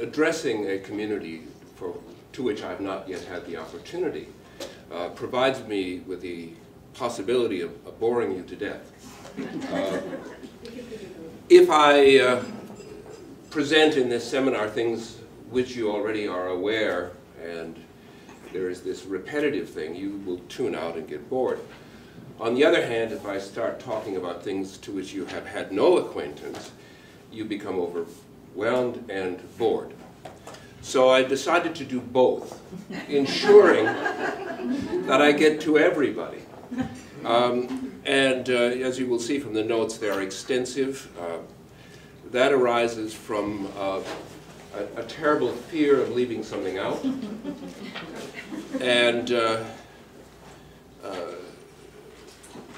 addressing a community to which I've not yet had the opportunity provides me with the possibility of boring you to death. If I present in this seminar things which you already are aware, and there is this repetitive thing, you will tune out and get bored. On the other hand, if I start talking about things to which you have had no acquaintance, you become overwhelmed and bored. So I decided to do both, ensuring that I get to everybody. As you will see from the notes, they are extensive. That arises from a terrible fear of leaving something out. And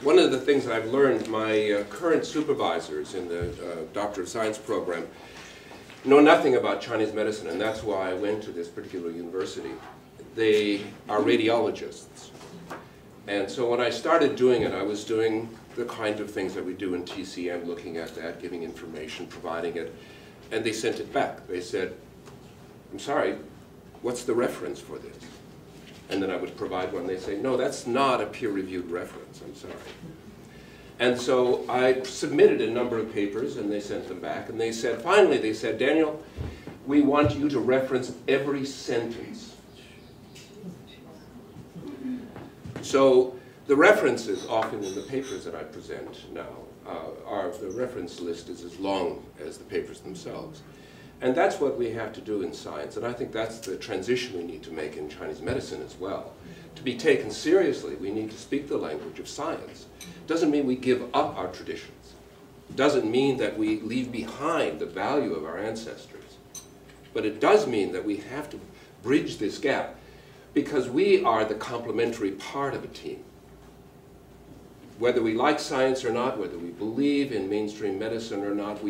one of the things that I've learned, my current supervisors in the Doctor of Science program know nothing about Chinese medicine, and that's why I went to this particular university. They are radiologists. And so when I started doing it, I was doing the kind of things that we do in TCM, looking at that, giving information, providing it, and they sent it back. They said, I'm sorry, what's the reference for this? And then I would provide one. They say, no, that's not a peer-reviewed reference, I'm sorry. And so I submitted a number of papers, and they sent them back, and they said, finally, they said, Daniel, we want you to reference every sentence. So the references, often in the papers that I present now, the reference list is as long as the papers themselves. And that's what we have to do in science, and I think that's the transition we need to make in Chinese medicine as well. To be taken seriously, we need to speak the language of science. Doesn't mean we give up our traditions. Doesn't mean that we leave behind the value of our ancestors. But it does mean that we have to bridge this gap, because we are the complementary part of a team. Whether we like science or not, whether we believe in mainstream medicine or not,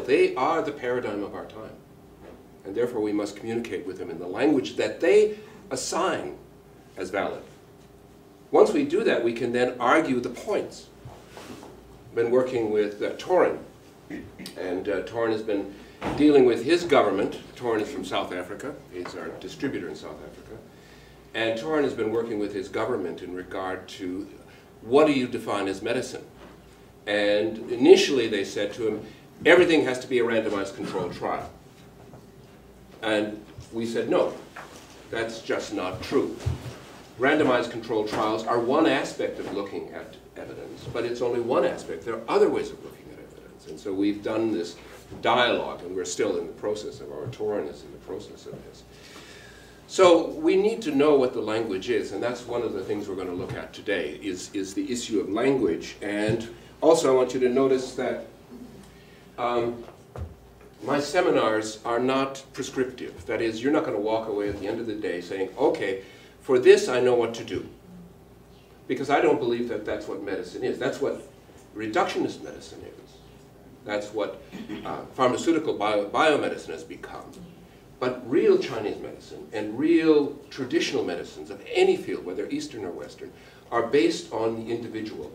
they are the paradigm of our time. And therefore we must communicate with them in the language that they assign as valid. Once we do that, we can then argue the points. I've been working with Torin, and Torin has been dealing with his government. Torin is from South Africa. He's our distributor in South Africa. And Torin has been working with his government in regard to what do you define as medicine? And initially they said to him, everything has to be a randomized controlled trial. And we said, no, that's just not true. Randomized controlled trials are one aspect of looking at evidence, but it's only one aspect. There are other ways of looking at evidence. And so we've done this dialogue, and we're still in the process of, our Torin is in the process of this. So we need to know what the language is, and that's one of the things we're going to look at today, is the issue of language. And also I want you to notice that my seminars are not prescriptive. That is, you're not going to walk away at the end of the day saying, okay, for this I know what to do. Because I don't believe that that's what medicine is. That's what reductionist medicine is. That's what pharmaceutical biomedicine has become. But real Chinese medicine and real traditional medicines of any field, whether Eastern or Western, are based on the individual.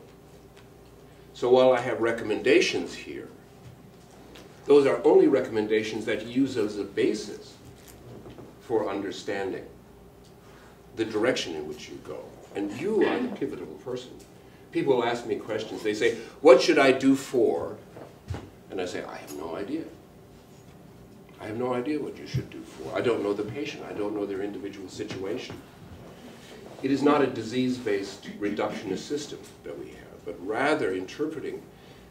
So while I have recommendations here, those are only recommendations that use as a basis for understanding the direction in which you go. And you are the pivotal person. People will ask me questions. They say, what should I do for? And I say, I have no idea. I have no idea what you should do for. I don't know the patient. I don't know their individual situation. It is not a disease-based reductionist system that we have, but rather interpreting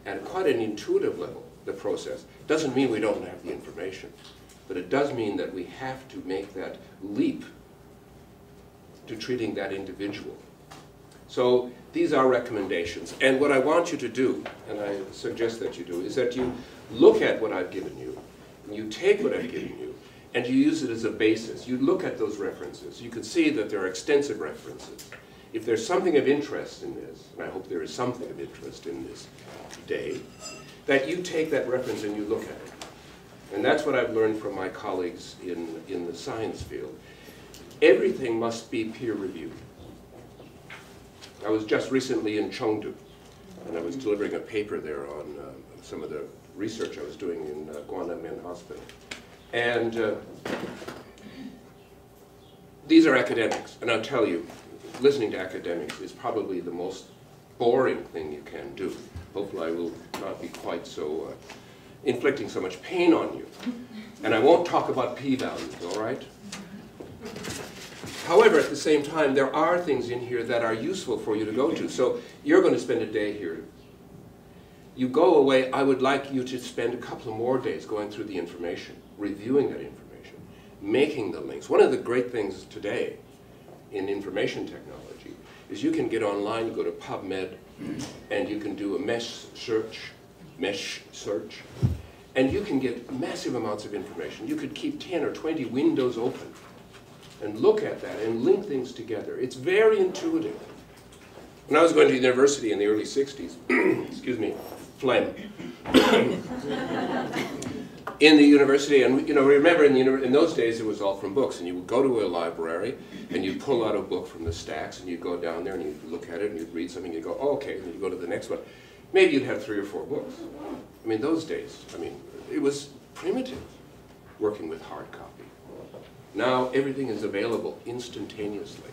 at quite an intuitive level the process. Doesn't mean we don't have the information, but it does mean that we have to make that leap to treating that individual. So these are recommendations. And what I want you to do, and I suggest that you do, is that you look at what I've given you, and you take what I've given you, and you use it as a basis. You look at those references. You can see that there are extensive references. If there's something of interest in this, and I hope there is something of interest in this today, that you take that reference and you look at it. And that's what I've learned from my colleagues in the science field. Everything must be peer-reviewed. I was just recently in Chengdu, and I was delivering a paper there on some of the research I was doing in Guanmen Hospital. And these are academics, and I'll tell you, listening to academics is probably the most boring thing you can do. Hopefully I will not be quite so inflicting so much pain on you. And I won't talk about p-values, all right? However, at the same time, there are things in here that are useful for you to go to. So you're going to spend a day here. You go away, I would like you to spend a couple of more days going through the information, reviewing that information, making the links. One of the great things today in information technology is you can get online, you go to PubMed, and you can do a mesh search, and you can get massive amounts of information. You could keep 10 or 20 windows open and look at that and link things together. It's very intuitive. When I was going to university in the early 60s, excuse me, phlegm, in the university, and you know, remember in those days it was all from books, and you would go to a library and you'd pull out a book from the stacks and you'd go down there and you'd look at it and you'd read something and you'd go, oh, okay, and you'd go to the next one. Maybe you'd have 3 or 4 books. I mean, those days, I mean, it was primitive working with hard copy. Now everything is available instantaneously.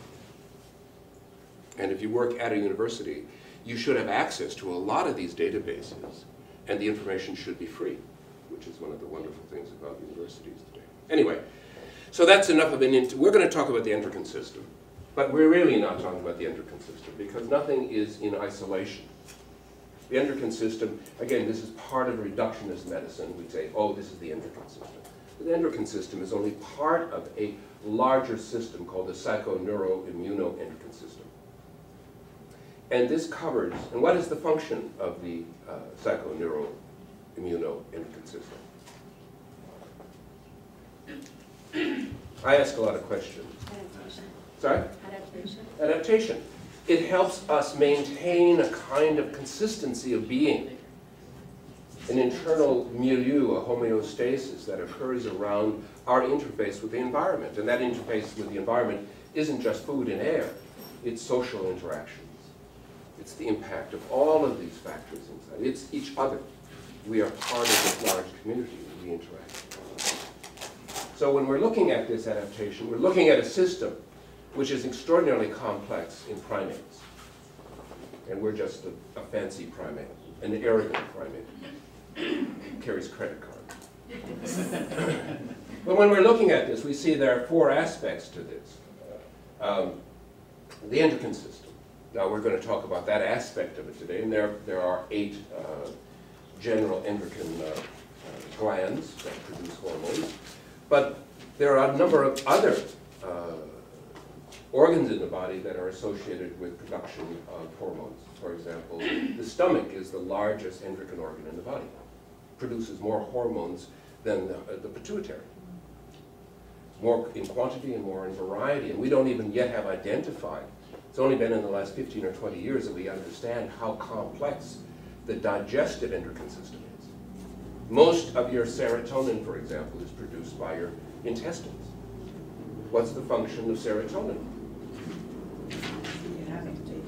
And if you work at a university, you should have access to a lot of these databases, and the information should be free, which is one of the wonderful things about universities today. Anyway, so that's enough of we're going to talk about the endocrine system, but we're really not talking about the endocrine system because nothing is in isolation. The endocrine system, again, this is part of reductionist medicine. We say, oh, this is the endocrine system. The endocrine system is only part of a larger system called the psychoneuroimmunoendocrine system. And this covers, and what is the function of the psychoneuroimmunoendocrine system? I ask a lot of questions. Adaptation. Sorry? Adaptation. Adaptation. It helps us maintain a kind of consistency of being, an internal milieu, a homeostasis that occurs around our interface with the environment. And that interface with the environment isn't just food and air, it's social interactions. It's the impact of all of these factors inside. It's each other. We are part of this large community and we interact. So when we're looking at this adaptation, we're looking at a system which is extraordinarily complex in primates. And we're just a fancy primate, an arrogant primate. Carries credit cards. But when we're looking at this, we see there are 4 aspects to this. The endocrine system. Now we're going to talk about that aspect of it today, and there are 8 general endocrine glands that produce hormones. But there are a number of other organs in the body that are associated with production of hormones. For example, the stomach is the largest endocrine organ in the body. Produces more hormones than the pituitary. More in quantity and more in variety. And we don't even yet have identified. It's only been in the last 15 or 20 years that we understand how complex the digestive endocrine system is. Most of your serotonin, for example, is produced by your intestines. What's the function of serotonin?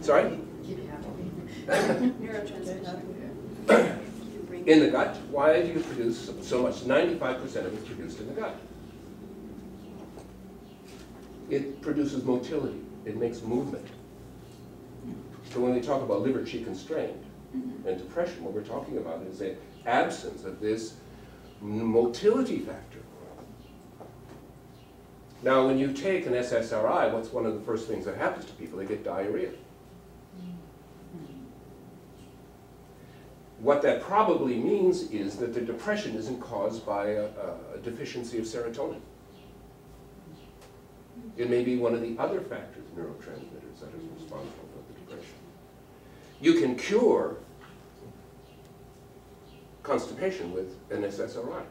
Sorry? Neurotransmission. In the gut. Why do you produce so much? 95% of it is produced in the gut. It produces motility. It makes movement. So when we talk about liver qi constraint and depression, what we're talking about is the absence of this motility factor. Now, when you take an SSRI, what's one of the first things that happens to people? They get diarrhea. What that probably means is that the depression isn't caused by a deficiency of serotonin. It may be one of the other factors, neurotransmitters, that is responsible for the depression. You can cure constipation with an SSRI.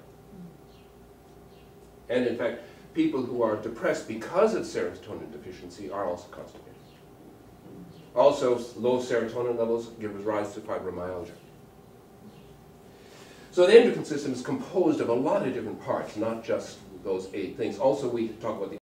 And in fact, people who are depressed because of serotonin deficiency are also constipated. Also, low serotonin levels give rise to fibromyalgia. So the endocrine system is composed of a lot of different parts, not just those 8 things. Also, we talk about the